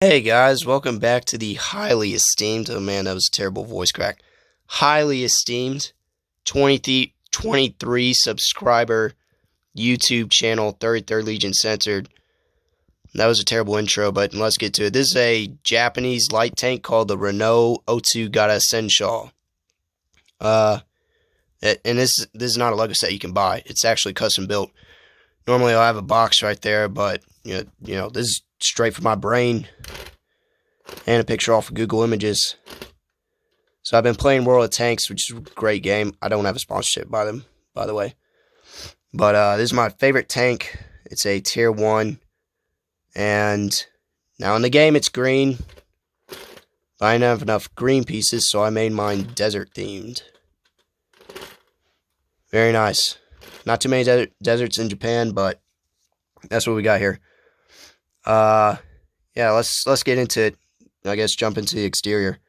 Hey guys, welcome back to the highly esteemed, oh man, that was a terrible voice crack, highly esteemed 23 subscriber YouTube channel, 33rd Legion Censored. That was a terrible intro, but let's get to it. This is a Japanese light tank called the Renault Otsu-Gata Sensha. And this is not a Lego set you can buy. It's actually custom built. Normally I'll have a box right there, but you know, this is straight from my brain. And a picture off of Google Images. So I've been playing World of Tanks, which is a great game. I don't have a sponsorship by them, by the way. But this is my favorite tank. It's a tier 1. And now in the game it's green. But I didn't have enough green pieces, so I made mine desert themed. Very nice. Not too many deserts in Japan, but that's what we got here. Yeah, let's get into it. I guess jump into the exterior.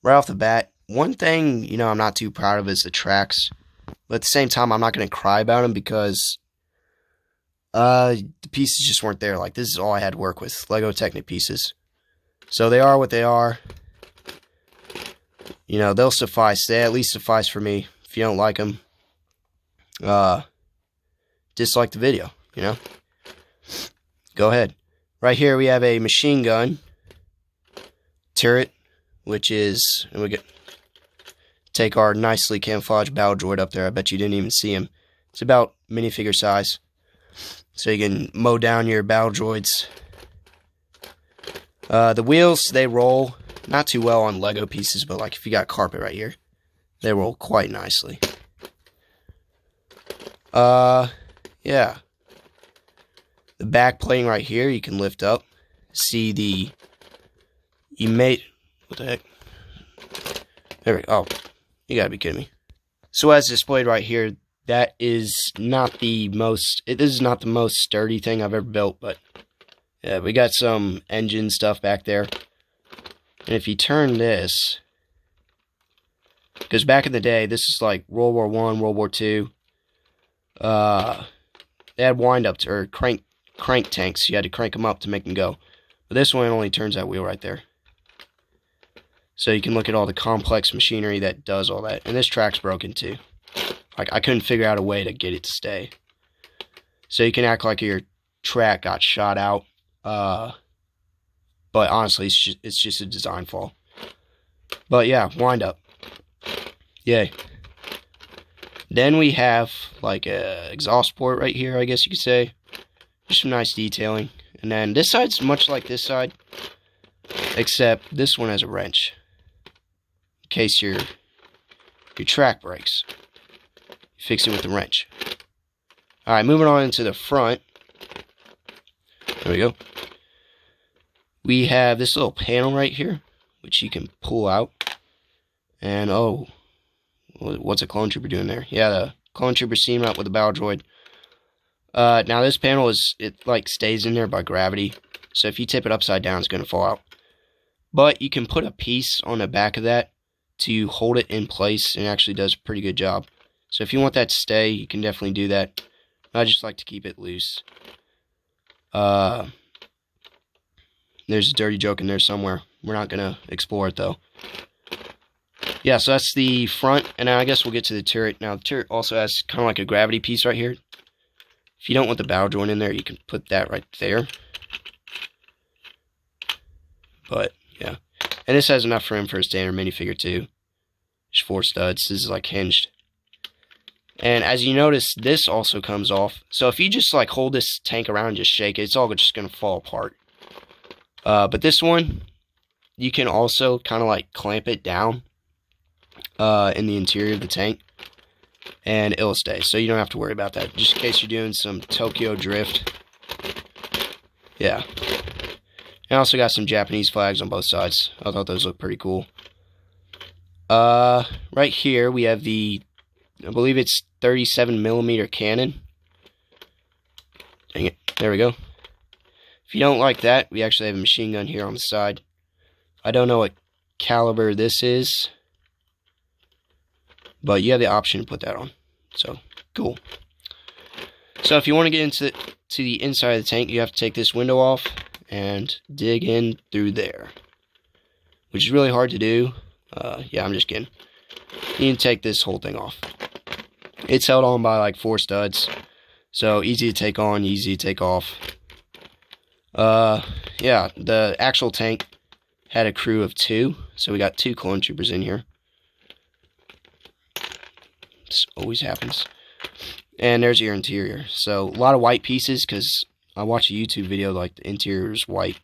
Right off the bat, one thing, I'm not too proud of is the tracks. But at the same time, I'm not going to cry about them because the pieces just weren't there. Like, this is all I had to work with. Lego Technic pieces. So they are what they are. They'll suffice. They at least suffice for me. If you don't like them, dislike the video, Go ahead. Right here we have a machine gun turret, which is, and we take our nicely camouflaged battle droid up there. I bet you didn't even see him. It's about minifigure size, so you can mow down your battle droids. The wheels, they roll not too well on Lego pieces, but like if you got carpet right here, they roll quite nicely. Yeah. The back plating right here, you can lift up. See the what the heck? There we go. Oh, you gotta be kidding me. So as displayed right here, that is not the most, this is not the most sturdy thing I've ever built, but yeah, we got some engine stuff back there. And if you turn this, because back in the day, this is like World War I, World War II. They had wind-ups, or crank tanks. You had to crank them up to make them go. But this one only turns that wheel right there. So you can look at all the complex machinery that does all that. And this track's broken too. Like, I couldn't figure out a way to get it to stay. So you can act like your track got shot out. But honestly, it's just a design flaw. But yeah, wind up. Yay. Then we have like a exhaust port right here, I guess you could say. Just some nice detailing. And then this side's much like this side, except this one has a wrench. In case your track breaks. You fix it with the wrench. Alright, moving on into the front. There we go. We have this little panel right here, which you can pull out. And oh, what's a clone trooper doing there? Yeah, the clone trooper team up with the battle droid. Now this panel it like stays in there by gravity. So if you tip it upside down, it's going to fall out. But you can put a piece on the back of that to hold it in place, and it actually does a pretty good job. So if you want that to stay, you can definitely do that. I just like to keep it loose. There's a dirty joke in there somewhere. We're not going to explore it though. Yeah, so that's the front, and now I guess we'll get to the turret. Now the turret also has kind of like a gravity piece right here. If you don't want the battle droid in there, you can put that right there. But yeah, and this has enough room for a standard minifigure too. Just 4 studs. This is like hinged. And as you notice, this also comes off. So if you just like hold this tank around and just shake it, it's all just going to fall apart. But this one, you can also kind of like clamp it down in the interior of the tank, and it'll stay. So you don't have to worry about that. Just in case you're doing some Tokyo drift. Yeah. And I also got some Japanese flags on both sides. I thought those looked pretty cool. Right here we have the, I believe it's 37mm cannon. Dang it. There we go. If you don't like that, we actually have a machine gun here on the side. I don't know what caliber this is, but you have the option to put that on. So, cool. So if you want to get into the inside of the tank, you have to take this window off. and dig in through there, which is really hard to do. Yeah, I'm just kidding. You can take this whole thing off. It's held on by like 4 studs, so easy to take on, easy to take off. Yeah, the actual tank had a crew of 2, so we got 2 clone troopers in here. This always happens. And there's your interior. So a lot of white pieces, because I watched a YouTube video like the interior is white.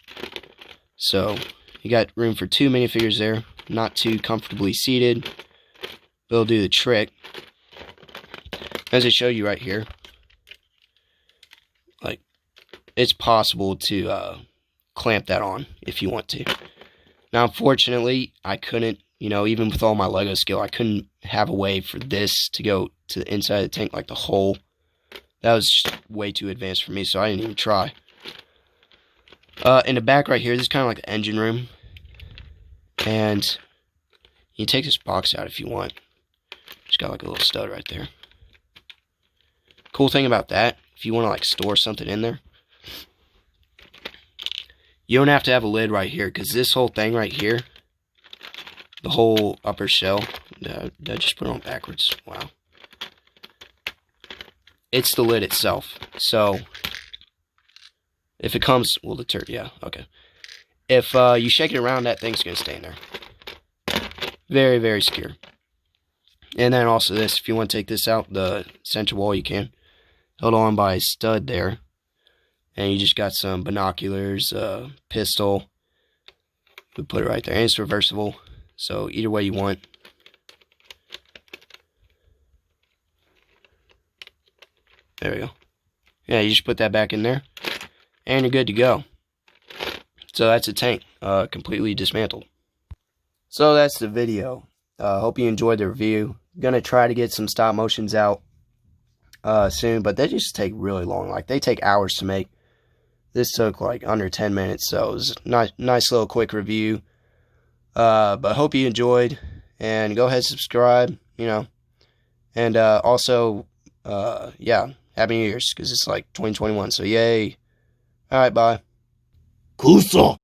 So you got room for 2 minifigures there, not too comfortably seated. They'll do the trick. As I show you right here, like, it's possible to clamp that on if you want to. Now, unfortunately, I couldn't, even with all my Lego skill, I couldn't have a way for this to go to the inside of the tank, like the hole. That was just way too advanced for me, so I didn't even try. In the back right here, this is kind of like the engine room. And you can take this box out if you want. It's got like a little stud right there. Cool thing about that, if you want to like store something in there, you don't have to have a lid right here, because this whole thing right here, the whole upper shell, did I just put it on backwards? Wow. It's the lid itself. So if it comes, will deter, yeah, okay. If you shake it around, that thing's going to stay in there. Very, very secure. And then also this, if you want to take this out, the center wall, you can. Held on by a stud there. And you just got some binoculars, pistol. We put it right there. And it's reversible. So either way you want. There we go. Yeah, you just put that back in there. And you're good to go. So that's a tank. Completely dismantled. So that's the video. Hope you enjoyed the review. Gonna try to get some stop motions out soon, but they just take really long. Like, they take hours to make. This took like under 10 minutes, so it was a nice little quick review. But hope you enjoyed, and go ahead, subscribe, and also, yeah, Happy New Year's, because it's like 2021, so yay. Alright, bye. Kuso!